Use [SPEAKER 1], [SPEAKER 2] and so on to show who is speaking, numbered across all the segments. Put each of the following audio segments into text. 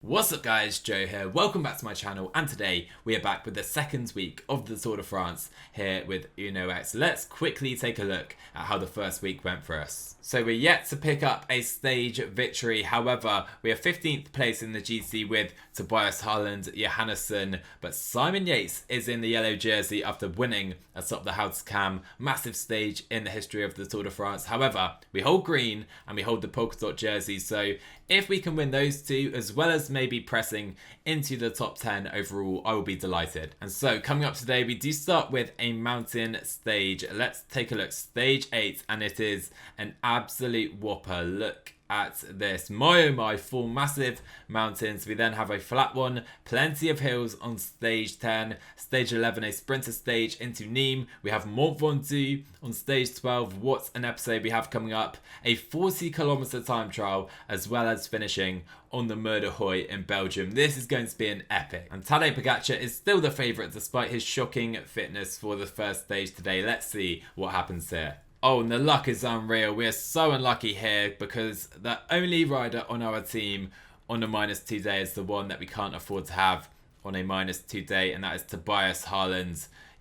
[SPEAKER 1] What's up guys, Joe here, welcome back to my channel, and today we are back with the second week of the Tour de France here with Uno X. Let's quickly take a look at how the first week went for us. So we're yet to pick up a stage victory, however we are 15th place in the GC with Tobias, Johannesson, but Simon Yates is in the yellow jersey after winning atop the Houtskam, massive stage in the history of the Tour de France. However, we hold green and we hold the polka dot jersey, so if we can win those two, as well as maybe pressing into the top 10 overall, I will be delighted. And so coming up today, we do start with a mountain stage. Let's take a look. Stage 8, and it is an absolute whopper. Look at this. My oh my, 4 massive mountains. We then have a flat one, plenty of hills on stage 10. Stage 11, a sprinter stage into Nîmes. We have Mont Ventoux on stage 12. What an episode we have coming up. A 40-kilometer time trial, as well as finishing on the Mur de Huy in Belgium. This is going to be an epic. And Tadej Pogačar is still the favourite despite his shocking fitness for the first stage today. Let's see what happens here. Oh, and the luck is unreal. We are so unlucky here because the only rider on our team on a -2 day is the one that we can't afford to have on a -2 day, and that is Tobias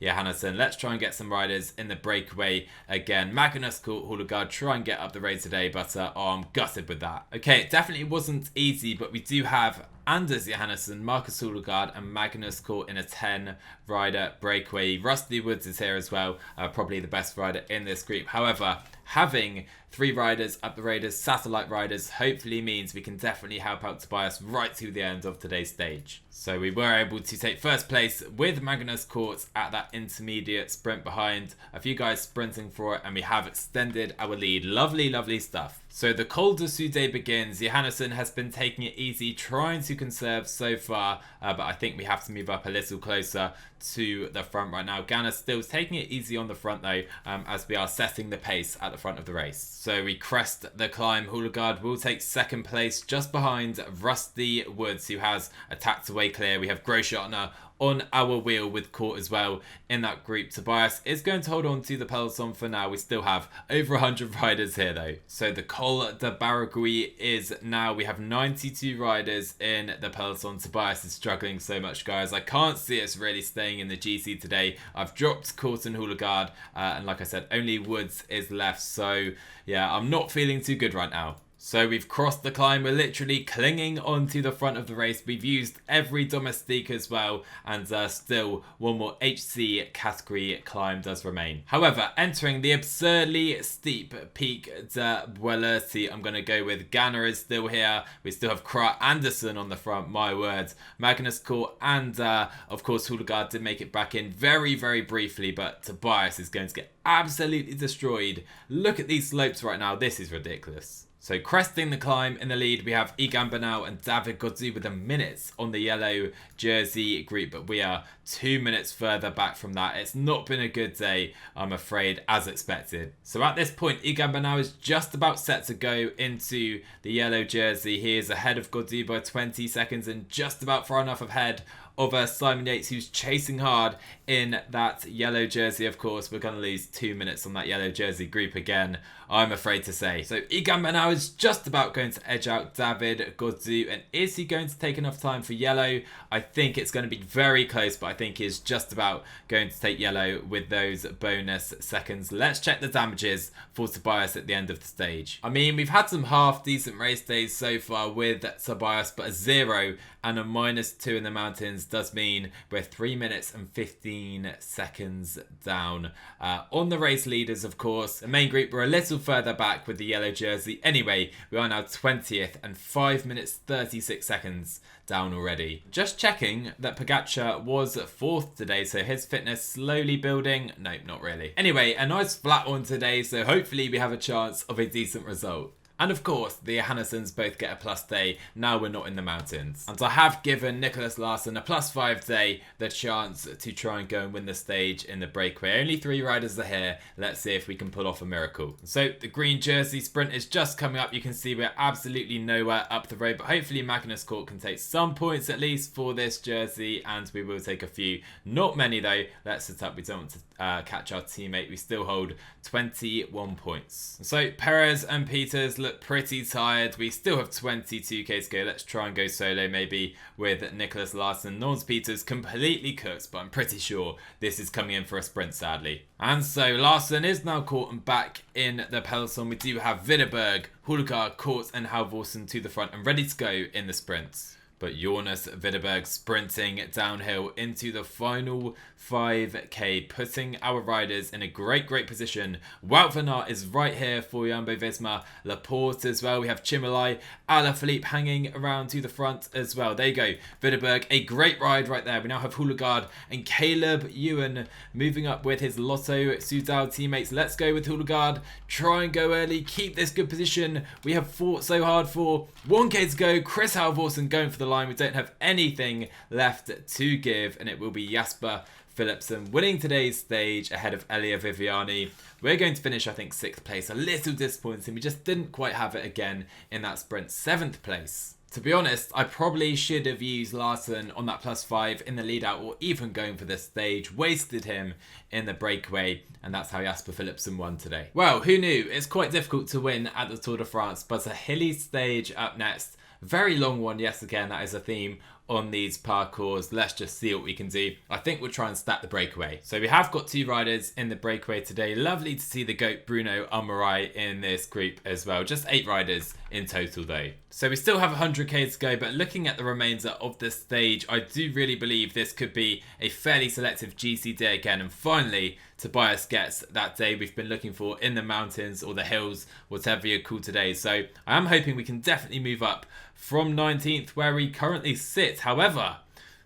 [SPEAKER 1] Johannesson. Let's try and get some riders in the breakaway again. Magnus Hulagaard try and get up the road today, but I'm gutted with that. Okay, it definitely wasn't easy, but we do have Anders Johannesson, Marcus Hulagaard and Magnus caught in a 10-rider breakaway. Rusty Woods is here as well, probably the best rider in this group. However, having 3 riders up the Raiders, satellite riders, hopefully means we can definitely help out Tobias right to the end of today's stage. So we were able to take first place with Magnus caught at that intermediate sprint behind. A few guys sprinting for it, and we have extended our lead. Lovely, lovely stuff. So the Col de Soudé begins. Johannesson has been taking it easy, trying to conserve so far, but I think we have to move up a little closer to the front right now. Ganna still taking it easy on the front though, as we are setting the pace at the front of the race. So we crest the climb. Hulagaard will take second place just behind Rusty Woods, who has attacked away clear. We have Groschartner on our wheel with Court as well in that group. Tobias is going to hold on to the peloton for now. We still have over 100 riders here though. So the Col de Baragouis is now, we have 92 riders in the peloton. Tobias is struggling so much, guys. I can't see us really staying in the GC today. I've dropped Court and Hulagaard, and like I said, only Woods is left. So yeah, I'm not feeling too good right now. So we've crossed the climb, we're literally clinging onto the front of the race. We've used every domestique as well, and still one more HC category climb does remain. However, entering the absurdly steep Pic de Boilerty, I'm going to go with Ganna is still here. We still have Kra Anderson on the front, my words. Magnus Court and of course Hulagaard did make it back in very, very briefly, but Tobias is going to get absolutely destroyed. Look at these slopes right now, this is ridiculous. So cresting the climb in the lead, we have Egan Bernal and David Gaudu with the minutes on the yellow jersey group, but we are 2 minutes further back from that. It's not been a good day, I'm afraid, as expected. So at this point, Egan Bernal is just about set to go into the yellow jersey. He is ahead of Gaudu by 20 seconds and just about far enough ahead of Simon Yates, who's chasing hard in that yellow jersey. Of course, we're going to lose 2 minutes on that yellow jersey group again, I'm afraid to say. So Egan Bernal is just about going to edge out David Gaudu, and is he going to take enough time for yellow? I think it's going to be very close, but I think he's just about going to take yellow with those bonus seconds. Let's check the damages for Tobias at the end of the stage. I mean, we've had some half decent race days so far with Tobias, but a 0 and a -2 in the mountains does mean we're 3 minutes and 15 seconds down. On the race leaders, of course, the main group were a little further back with the yellow jersey. Anyway, we are now 20th and 5 minutes 36 seconds down already. Just checking that Pogačar was 4th today, so his fitness slowly building. Nope, not really. Anyway, a nice flat one today, so hopefully we have a chance of a decent result. And of course, the Johannessons both get a plus day. Now we're not in the mountains. And I have given Nicholas Larsson a +5 day, the chance to try and go and win the stage in the breakaway. Only 3 riders are here. Let's see if we can pull off a miracle. So the green jersey sprint is just coming up. You can see we're absolutely nowhere up the road, but hopefully Magnus Court can take some points at least for this jersey, and we will take a few. Not many though. Let's set up. We don't want to catch our teammate. We still hold 21 points. So Perez and Peters look pretty tired. We still have 22k to go. Let's try and go solo maybe with Nicholas Larsen. Nons Peters completely cooked, but I'm pretty sure this is coming in for a sprint, sadly. And so Larsen is now caught and back in the peloton. We do have Videberg, Hulgaard, Kort and Halvorsen to the front and ready to go in the sprints. But Jonas Videberg sprinting downhill into the final 5k, putting our riders in a great position. Wout van Aert is right here for Jumbo-Visma. Laporte as well. We have Chimolai, Alaphilippe hanging around to the front as well. There you go. Videberg, a great ride right there. We now have Hulgaard and Caleb Ewan moving up with his Lotto Soudal teammates. Let's go with Hulgaard. Try and go early. Keep this good position. We have fought so hard for 1k to go. Chris Halvorsen going for the line. We don't have anything left to give, and it will be Jasper Philipsen winning today's stage ahead of Elia Viviani. We're going to finish, I think, 6th place. A little disappointing. We just didn't quite have it again in that sprint. 7th place. To be honest, I probably should have used Larsen on that +5 in the lead out or even going for this stage. Wasted him in the breakaway, and that's how Jasper Philipsen won today. Well, who knew? It's quite difficult to win at the Tour de France, but a hilly stage up next. Very long one, yes, again, that is a theme on these parkours. Let's just see what we can do. I think we'll try and stack the breakaway. So we have got 2 riders in the breakaway today. Lovely to see the GOAT Bruno Almarai in this group as well. Just 8 riders in total though. So we still have 100k to go, but looking at the remainder of the stage, I do really believe this could be a fairly selective GC day again. And finally, Tobias gets that day we've been looking for in the mountains or the hills, whatever you call today. So I am hoping we can definitely move up from 19th where we currently sit. However,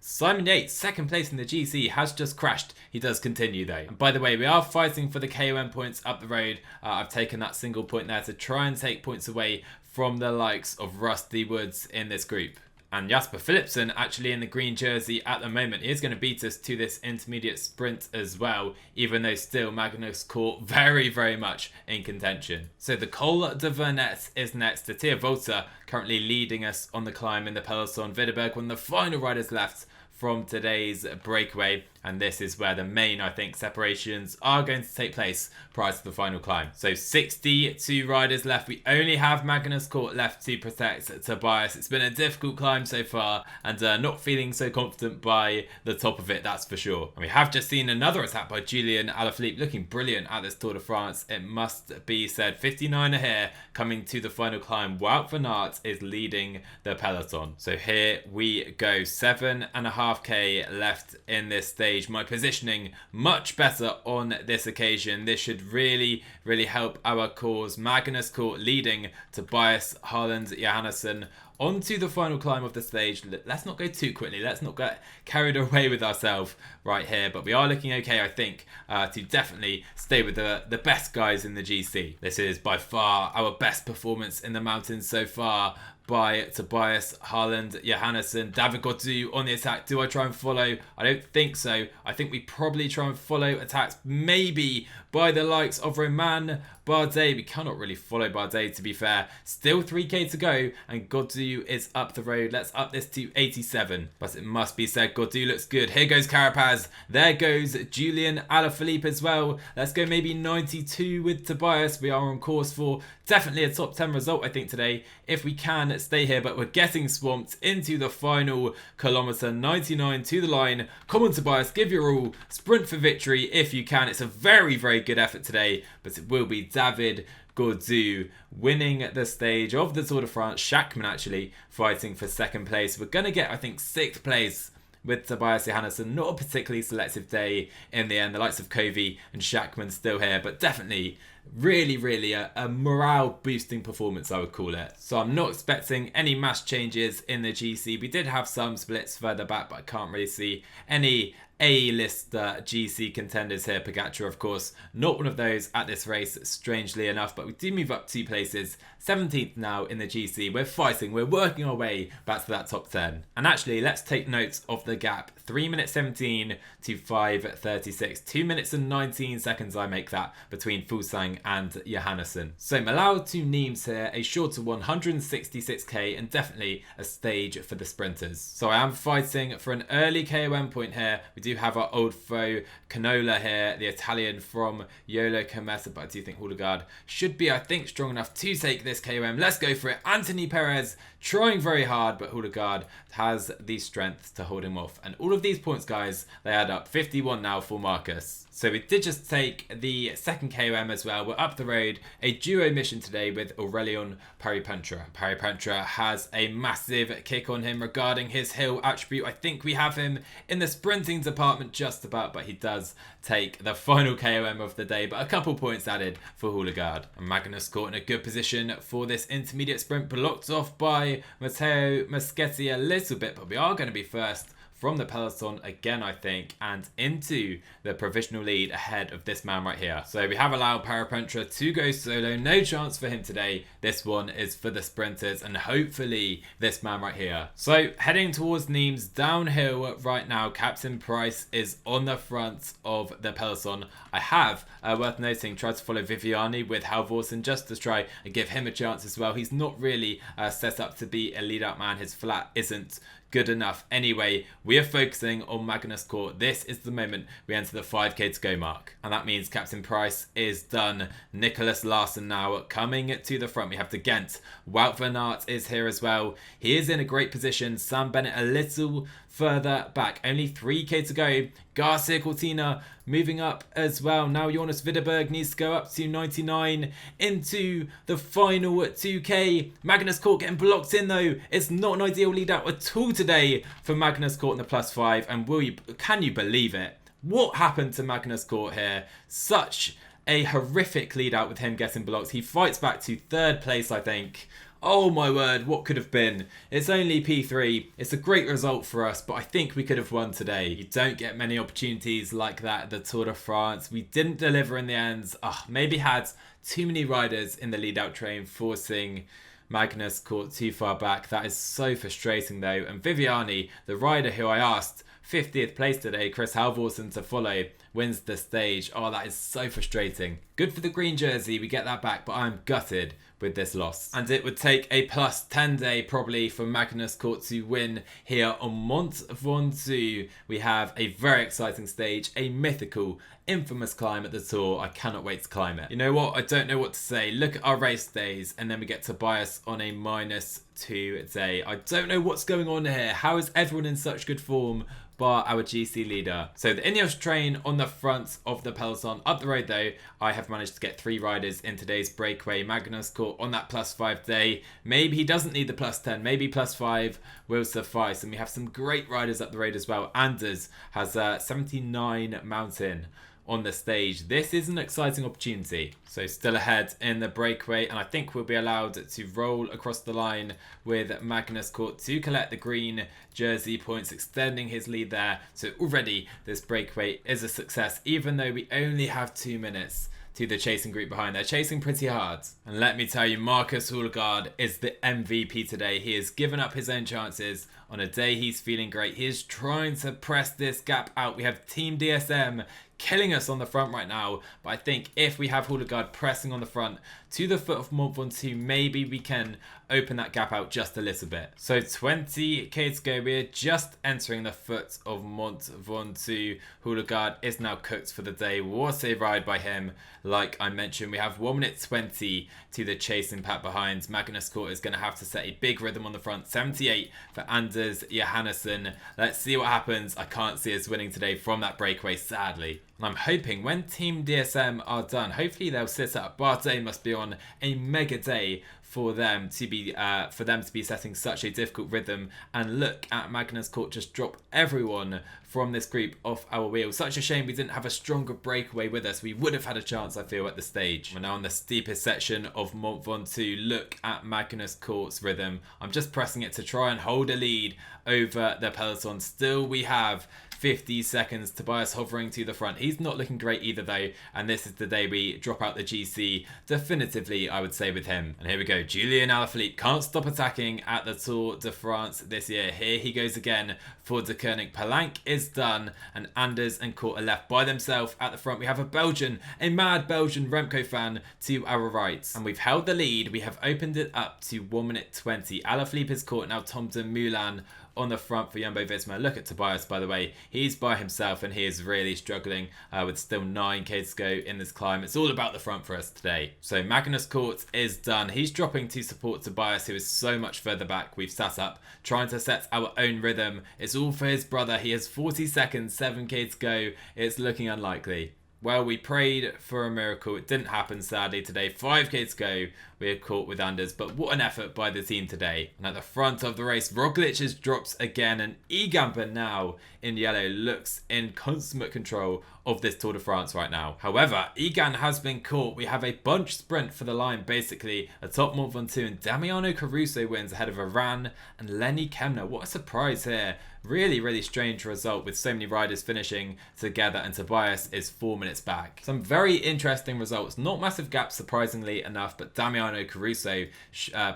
[SPEAKER 1] Simon Yates, 2nd place in the GC, has just crashed. He does continue though. And by the way, we are fighting for the KOM points up the road. I've taken that single point there to try and take points away from the likes of Rusty Woods in this group. And Jasper Philipsen actually in the green jersey at the moment. He is going to beat us to this intermediate sprint as well, even though still Magnus Cort very much in contention. So the Col de Vernet is next. The Tia Volta currently leading us on the climb in the peloton. Videberg, one of the final riders left from today's breakaway, and this is where the main, I think, separations are going to take place prior to the final climb. So 62 riders left. We only have Magnus Cort left to protect Tobias. It's been a difficult climb so far, and not feeling so confident by the top of it, that's for sure. And we have just seen another attack by Julian Alaphilippe, looking brilliant at this Tour de France, it must be said. 59er here, coming to the final climb. Wout van Aert is leading the peloton. So here we go, 7.5k left in this stage. My positioning much better on this occasion. This should really help our cause. Magnus Cort leading Tobias Harland Johannesson onto the final climb of the stage. Let's not go too quickly. Let's not get carried away with ourselves right here. But we are looking okay, I think, to definitely stay with the best guys in the GC. This is by far our best performance in the mountains so far by Tobias Harland Johannesson. David Gaudu on the attack. Do I try and follow? I don't think so. I think we probably try and follow attacks maybe by the likes of Romain Bardet. We cannot really follow Bardet, to be fair. Still 3k to go, and Gaudu is up the road. Let's up this to 87. But it must be said, Gaudu looks good. Here goes Carapaz. There goes Julian Alaphilippe as well. Let's go maybe 92 with Tobias. We are on course for definitely a top 10 result, I think, today, if we can stay here. But we're getting swamped into the final kilometre. 99 to the line. Come on, Tobias, give your all. Sprint for victory if you can. It's a very good effort today, but it will be David Gaudu winning the stage of the Tour de France. Schachmann actually fighting for 2nd place. We're going to get, I think, 6th place with Tobias Johannesson. Not a particularly selective day in the end. The likes of Covey and Schachmann still here, but definitely really a morale boosting performance, I would call it. So I'm not expecting any mass changes in the GC. We did have some splits further back, but I can't really see any A-list GC contenders here. Pogacar, of course, not one of those at this race, strangely enough, but we do move up 2 places. 17th now in the GC. We're fighting, we're working our way back to that top 10. And actually, let's take note of the gap. 3 minutes 17 to 5:36. 2 minutes and 19 seconds I make that between Fuglsang Lang and Johannesson. So Malau to Nimes here, a shorter 166k and definitely a stage for the sprinters. So I am fighting for an early KOM point here. We do have our old foe Canola here, the Italian from Yolo Comesa, but I do think Houdegaard should be, I think, strong enough to take this KOM. Let's go for it. Anthony Perez trying very hard, but Houdegaard has the strength to hold him off. And all of these points, guys, they add up. 51 now for Marcus. So we did just take the second KOM as well. We're up the road. A duo mission today with Aurelion Paripentra. Paripentra has a massive kick on him regarding his hill attribute. I think we have him in the sprinting department just about, but he does take the final KOM of the day, but a couple points added for Houdegaard. And Magnus caught in a good position for this intermediate sprint, blocked off by Matteo Moschetti a little bit, but we are going to be first from the peloton again, I think, and into the provisional lead ahead of this man right here. So we have allowed Paripentra to go solo. No chance for him today. This one is for the sprinters and hopefully this man right here. So heading towards Nimes, downhill right now. Captain Price is on the front of the peloton. I have, worth noting, tried to follow Viviani with Halvorsen just to try and give him a chance as well. He's not really set up to be a lead out man. His flat isn't good enough. Anyway, we are focusing on Magnus Court. This is the moment we enter the 5k to go mark. And that means Captain Price is done. Nicholas Larsen now coming to the front. We have De Gent. Wout van Aert is here as well. He is in a great position. Sam Bennett a little further back. Only 3k to go. Garcia Cortina moving up as well. Now Jonas Widerberg needs to go up to 99 into the final 2k. Magnus Court getting blocked in though. It's not an ideal lead out at all today for Magnus Court in the +5. And can you believe it? What happened to Magnus Court here? Such a horrific lead out with him getting blocked. He fights back to 3rd place, I think. Oh my word, what could have been? It's only P3. It's a great result for us, but I think we could have won today. You don't get many opportunities like that at the Tour de France. We didn't deliver in the end. Maybe had too many riders in the lead out train, forcing Magnus Court too far back. That is so frustrating though. And Viviani, the rider who I asked 50th place today, Chris Halvorsen, to follow, wins the stage. Oh, that is so frustrating. Good for the green jersey, we get that back, but I'm gutted with this loss. And it would take a +10 day probably for Magnus Court to win here on Mont Ventoux. We have a very exciting stage, a mythical, infamous climb at the Tour. I cannot wait to climb it. You know what? I don't know what to say. Look at our race days and then we get Tobias on a -2 day. I don't know what's going on here. How is everyone in such good form bar our GC leader? So the Ineos train on the front of the peloton. Up the road though, I have managed to get 3 riders in today's breakaway. Magnus Court on that +5 day. Maybe he doesn't need the +10. Maybe +5 will suffice. And we have some great riders up the road as well. Anders has 79 mountain on the stage. This is an exciting opportunity. So still ahead in the breakaway, and I think we'll be allowed to roll across the line with Magnus Court to collect the green jersey points, extending his lead there. So already this breakaway is a success, even though we only have 2 minutes to the chasing group behind. They're chasing pretty hard. And let me tell you, Marcus Houdegaard is the MVP today. He has given up his own chances on a day he's feeling great. He is trying to press this gap out. We have Team DSM killing us on the front right now, but I think if we have Houdegaard pressing on the front to the foot of Mont Ventoux, maybe we can open that gap out just a little bit. So 20k to go. We're just entering the foot of Mont Ventoux. Houdegaard is now cooked for the day. What a ride by him. Like I mentioned, we have 1 minute 20 to the chasing pack behind. Magnus Court is going to have to set a big rhythm on the front. 78 for Anders Johannesson. Let's see what happens. I can't see us winning today from that breakaway, sadly. And I'm hoping when Team DSM are done, hopefully they'll sit up. Bardet must be on a mega day for them to be setting such a difficult rhythm. And look at Magnus Court just drop everyone from this group off our wheel. Such a shame we didn't have a stronger breakaway with us. We would have had a chance, I feel, at the stage. We're now on the steepest section of Mont Ventoux. Look at Magnus Court's rhythm. I'm just pressing it to try and hold a lead over the peloton. Still, we have 50 seconds. Tobias hovering to the front. He's not looking great either though, and this is the day we drop out the GC definitively, I would say, with him. And here we go. So Julian Alaphilippe can't stop attacking at the Tour de France this year. Here he goes again for De Koning. Palanque is done, and Anders and Court are left by themselves at the front. We have a Belgian, a mad Belgian Remco fan to our right. And we've held the lead. We have opened it up to 1 minute 20. Alaphilippe is caught now. Tom de Moulin on the front for Jumbo-Visma. Look at Tobias, by the way. He's by himself and he is really struggling with still 9k to go in this climb. It's all about the front for us today. So Magnus Cort is done. He's dropping to support Tobias, who is so much further back. We've sat up trying to set our own rhythm. It's all for his brother. He has 40 seconds, 7k to go. It's looking unlikely. Well, we prayed for a miracle. It didn't happen, sadly, today. 5k to go. We are caught with Anders, but what an effort by the team today. And at the front of the race, Roglic drops again, and Egan Bernal in yellow looks in consummate control of this Tour de France right now. However, Egan has been caught. We have a bunch sprint for the line, basically, atop Mont Ventoux, and Damiano Caruso wins ahead of Iran and Lenny Kemner. What a surprise here. Really, really strange result with so many riders finishing together, and Tobias is 4 minutes back. Some very interesting results. Not massive gaps, surprisingly enough, but Damiano Caruso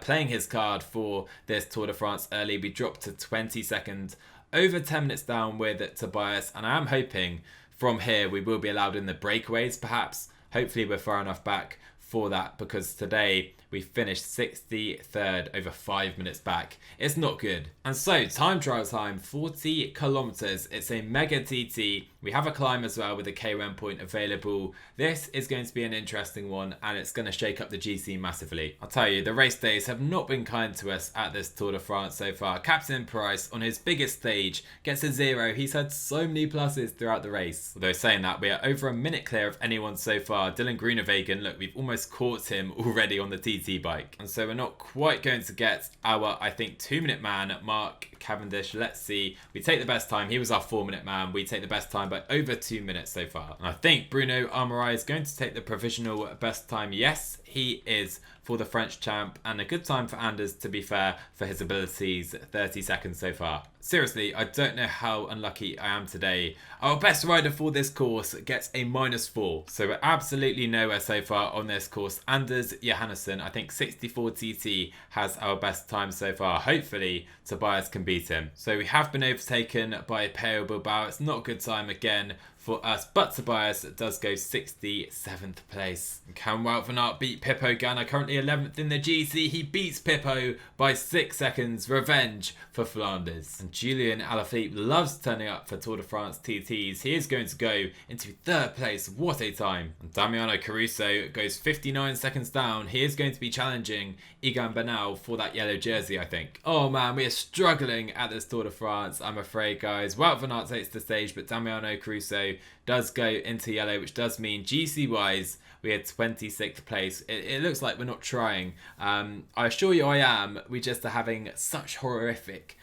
[SPEAKER 1] playing his card for this Tour de France early. We dropped to 22nd, over 10 minutes down with Tobias, and I am hoping from here we will be allowed in the breakaways, perhaps. Hopefully we're far enough back for that, because today we finished 63rd, over 5 minutes back. It's not good. And so, time trial time, 40 kilometers. It's a mega TT. We have a climb as well with a K1 point available. This is going to be an interesting one, and it's going to shake up the GC massively. I'll tell you, the race days have not been kind to us at this Tour de France so far. Captain Price on his biggest stage gets a 0. He's had so many pluses throughout the race. Although saying that, we are over a minute clear of anyone so far. Dylan Groenewegen, look, we've almost caught him already on the TT bike. And so we're not quite going to get our, I think, 2-minute man, Mark Cavendish. Let's see. We take the best time. He was our 4-minute man. We take the best time by over 2 minutes so far. And I think Bruno Armorai is going to take the provisional best time. Yes, he is, for the French champ, and a good time for Anders, to be fair, for his abilities. 30 seconds so far. Seriously, I don't know how unlucky I am today. Our best rider for this course gets a -4. So we're absolutely nowhere so far on this course. Anders Johannesson, I think 64 TT, has our best time so far. Hopefully, Tobias can beat him. So we have been overtaken by Peo Bilbao. It's not a good time again for us, but Tobias does go 67th place. Can Wout van Aert beat Pippo Ganna, currently 11th in the GC? He beats Pippo by 6 seconds. Revenge for Flanders. And Julian Alaphilippe loves turning up for Tour de France TTs. He is going to go into 3rd place. What a time. And Damiano Caruso goes 59 seconds down. He is going to be challenging Egan Bernal for that yellow jersey, I think. Oh man, we are struggling at this Tour de France, I'm afraid, guys. Wout van Aert takes the stage, but Damiano Caruso does go into yellow, which does mean GC-wise, we had 26th place. It looks like we're not trying. I assure you I am. We just are having such horrific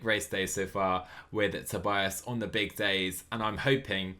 [SPEAKER 1] race days so far with Tobias on the big days, and I'm hoping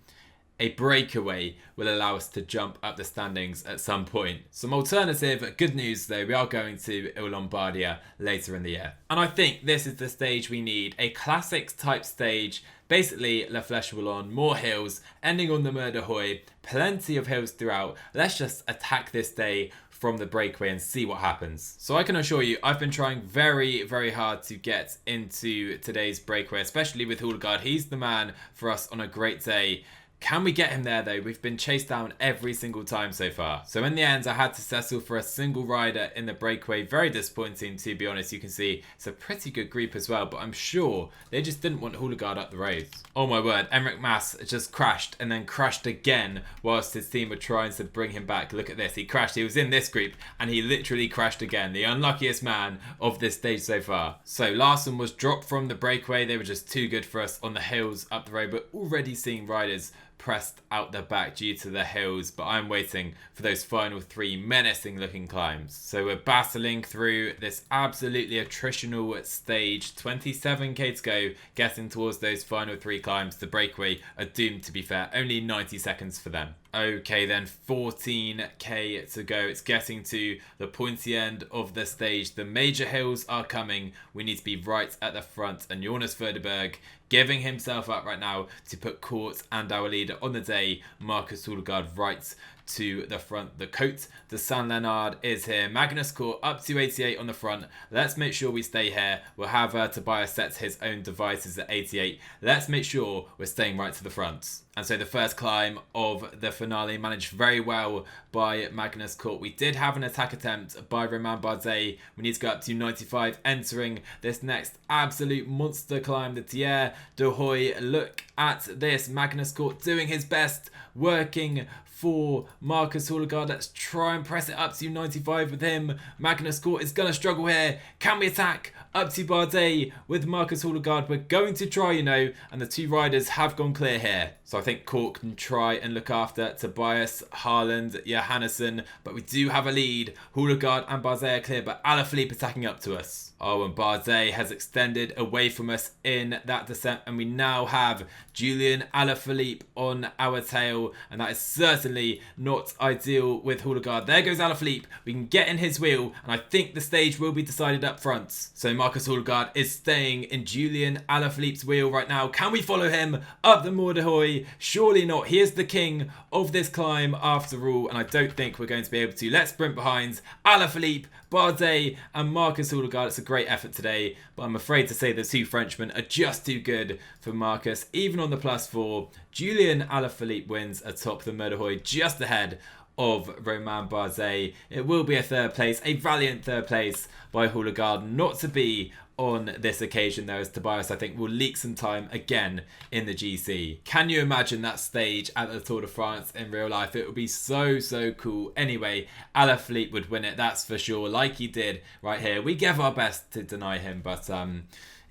[SPEAKER 1] a breakaway will allow us to jump up the standings at some point. Some alternative good news though, we are going to Il Lombardia later in the year. And I think this is the stage we need, a classics type stage. Basically, La Flèche Wallonne, more hills, ending on the Mur de Huy, plenty of hills throughout. Let's just attack this day from the breakaway and see what happens. So I can assure you, I've been trying very, very hard to get into today's breakaway, especially with Houdegaard. He's the man for us on a great day. Can we get him there though? We've been chased down every single time so far. So in the end, I had to settle for a single rider in the breakaway. Very disappointing, to be honest. You can see it's a pretty good group as well, but I'm sure they just didn't want Houdegaard up the road. Oh my word, Enric Mas just crashed and then crashed again whilst his team were trying to bring him back. Look at this, he crashed. He was in this group and he literally crashed again. The unluckiest man of this stage so far. So Larson was dropped from the breakaway. They were just too good for us on the hills up the road, but already seeing riders pressed out the back due to the hills, but I'm waiting for those final 3 menacing looking climbs. So we're battling through this absolutely attritional stage. 27k to go, getting towards those final 3 climbs. The breakaway are doomed, to be fair, only 90 seconds for them. Okay then, 14k to go. It's getting to the pointy end of the stage. The major hills are coming. We need to be right at the front, and Jonas Verdeberg giving himself up right now to put Court and our leader on the day, Marcus Houdegaard, right to the front. The Côte de Saint-Léonard is here. Magnus Cort up to 88 on the front. Let's make sure we stay here. We'll have Tobias set his own devices at 88. Let's make sure we're staying right to the front. And so the first climb of the finale managed very well by Magnus Cort. We did have an attack attempt by Romain Bardet. We need to go up to 95, entering this next absolute monster climb, the Mur de Huy. Look at this. Magnus Cort doing his best, working for Marcus Houlegaard. Let's try and press it up to 95 with him. Magnus Cort is going to struggle here. Can we attack up to Bardet with Marcus Houlegaard? We're going to try, you know, and the two riders have gone clear here. So I think Cort can try and look after Tobias, Haaland, Johannesson, but we do have a lead. Houlegaard and Bardet are clear, but Alaphilippe attacking up to us. Oh, and Bardet has extended away from us in that descent, and we now have Julian Alaphilippe on our tail, and that is certainly not ideal with Houlegaard. There goes Alaphilippe. We can get in his wheel, and I think the stage will be decided up front. So Marcus Houlegaard is staying in Julian Alaphilippe's wheel right now. Can we follow him up the Mur de Huy? Surely not. He is the king of this climb after all, and I don't think we're going to be able to. Let's sprint behind Alaphilippe, Bardet and Marcus Houlegaard. It's a great effort today, but I'm afraid to say the two Frenchmen are just too good for Marcus. Even on the +4, Julian Alaphilippe wins atop the Mur de Huy, just ahead of Romain Bardet. It will be a third place, a valiant third place by Houlegaard, not to be on this occasion though, as Tobias I think will leak some time again in the GC. Can you imagine that stage at the Tour de France in real life? It would be so cool. Anyway, Alaphilippe would win it, that's for sure, like he did right here. We gave our best to deny him, but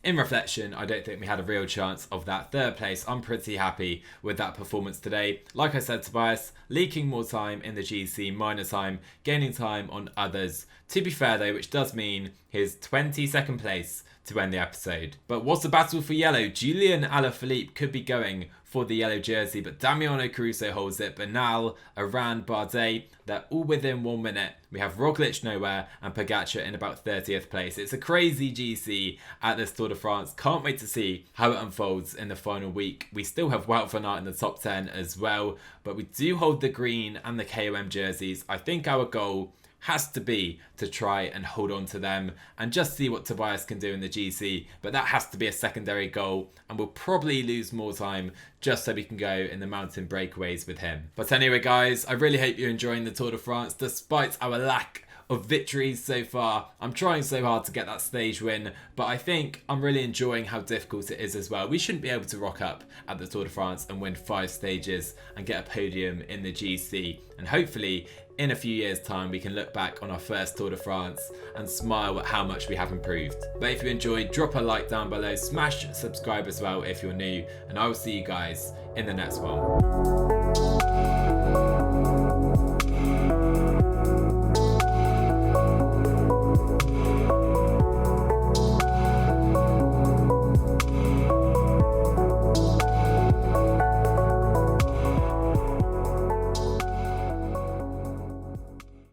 [SPEAKER 1] in reflection, I don't think we had a real chance of that third place. I'm pretty happy with that performance today. Like I said, Tobias leaking more time in the GC, minor time, gaining time on others. To be fair though, which does mean his 22nd place to end the episode. But what's the battle for yellow? Julian Alaphilippe could be going for the yellow jersey, but Damiano Caruso holds it. Bernal, Aran, Bardet, they're all within 1 minute. We have Roglic nowhere and Pogacar in about 30th place. It's a crazy GC at this Tour de France. Can't wait to see how it unfolds in the final week. We still have Wout van Aert in the top 10 as well, but we do hold the green and the KOM jerseys. I think our goal has to be to try and hold on to them and just see what Tobias can do in the GC, but that has to be a secondary goal, and we'll probably lose more time just so we can go in the mountain breakaways with him. But anyway guys, I really hope you're enjoying the Tour de France despite our lack of victories so far. I'm trying so hard to get that stage win, but I think I'm really enjoying how difficult it is as well. We shouldn't be able to rock up at the Tour de France and win 5 stages and get a podium in the GC, and hopefully in a few years time we can look back on our first Tour de France and smile at how much we have improved. But if you enjoyed, drop a like down below, smash subscribe as well if you're new, and I will see you guys in the next one.